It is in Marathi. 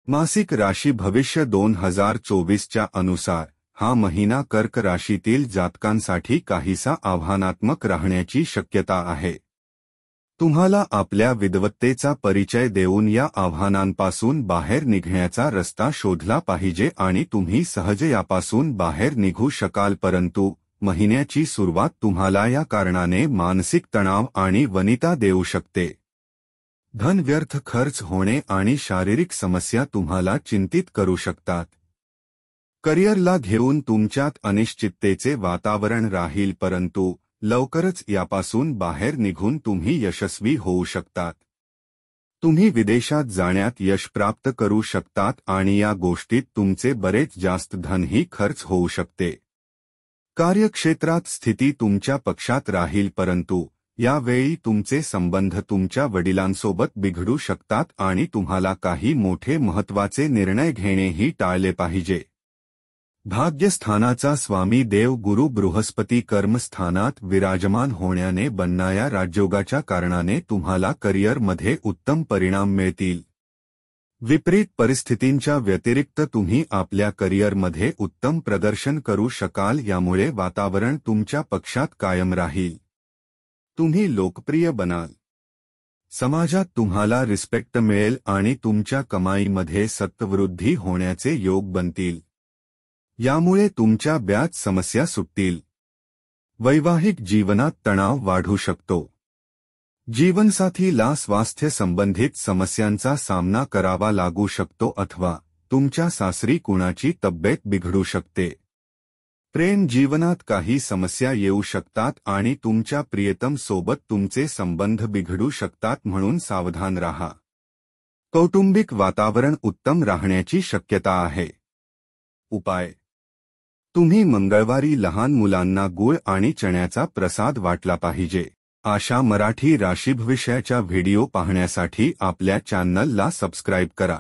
मासिक राशी भविष्य 2024च्या अनुसार हा महिना कर्क राशीतील जातकांसाठी काहीसा आव्हानात्मक राहण्याची शक्यता आहे। तुम्हाला आपल्या विद्वत्तेचा परिचय देऊन या आव्हानांपासून बाहेर निघण्याचा रस्ता शोधला पाहिजे आणि तुम्ही सहज यापासून बाहेर निघू शकाल, परंतु महिन्याची सुरुवात तुम्हाला या कारणाने मानसिक तणाव आणि वनिता देऊ शकते। धन व्यर्थ खर्च होणे आणि शारीरिक समस्या तुम्हाला चिंतित करू शकतात। करिअरला घेऊन तुमच्यात अनिश्चिततेचे वातावरण राहील, परंतु लवकरच यापासून बाहेर निघून तुम्ही यशस्वी होऊ शकतात। तुम्ही विदेशात जाण्यात यश प्राप्त करू शकतात आणि या गोष्टीत तुमचे बरेच जास्त धनही खर्च होऊ शकते। कार्यक्षेत्रात स्थिती तुमच्या पक्षात राहील, परंतु यावेळी तुमचे संबंध तुमच्या वडिलांसोबत बिघडू शकतात आणि तुम्हाला काही मोठे महत्त्वाचे निर्णय घेणेही टाळले पाहिजे। भाग्यस्थानाचा स्वामी देव गुरु बृहस्पती कर्मस्थानात विराजमान होण्याने बनणाऱ्या राजयोगाच्या कारणाने तुम्हाला करिअरमध्ये उत्तम परिणाम मिळतील। विपरीत परिस्थितींच्या व्यतिरिक्त तुम्ही आपल्या करिअरमध्ये उत्तम प्रदर्शन करू शकाल, यामुळे वातावरण तुमच्या पक्षात कायम राहील। तुम्ही लोकप्रिय बनाल। समाजात तुम्हाला रिस्पेक्ट मिळेल आणि तुमच्या कमाईमध्ये सततवृद्धी होण्याचे योग बनतील। यामुळे तुमच्या बऱ्याच समस्या सुटतील। वैवाहिक जीवनात तणाव वाढू शकतो। जीवनसाथीला स्वास्थ्य संबंधित समस्यांचा सामना करावा लागू शकतो अथवा तुमच्या सासरी कुणाची तब्येत बिघडू शकते। प्रेम जीवनात काही समस्या येऊ शकतात आणि तुमच्या प्रियतम सोबत तुमचे संबंध बिघडू शकतात, म्हणून सावधान राहा। कौटुंबिक वातावरण उत्तम राहण्याची शक्यता आहे। उपाय: तुम्ही मंगळवारी लहान मुलांना गूळ आणि चण्याचा प्रसाद वाटला पाहिजे। आशा मराठी राशी भविष्याच्या व्हिडिओ पाहण्यासाठी आपल्या चॅनलला सबस्क्राईब करा।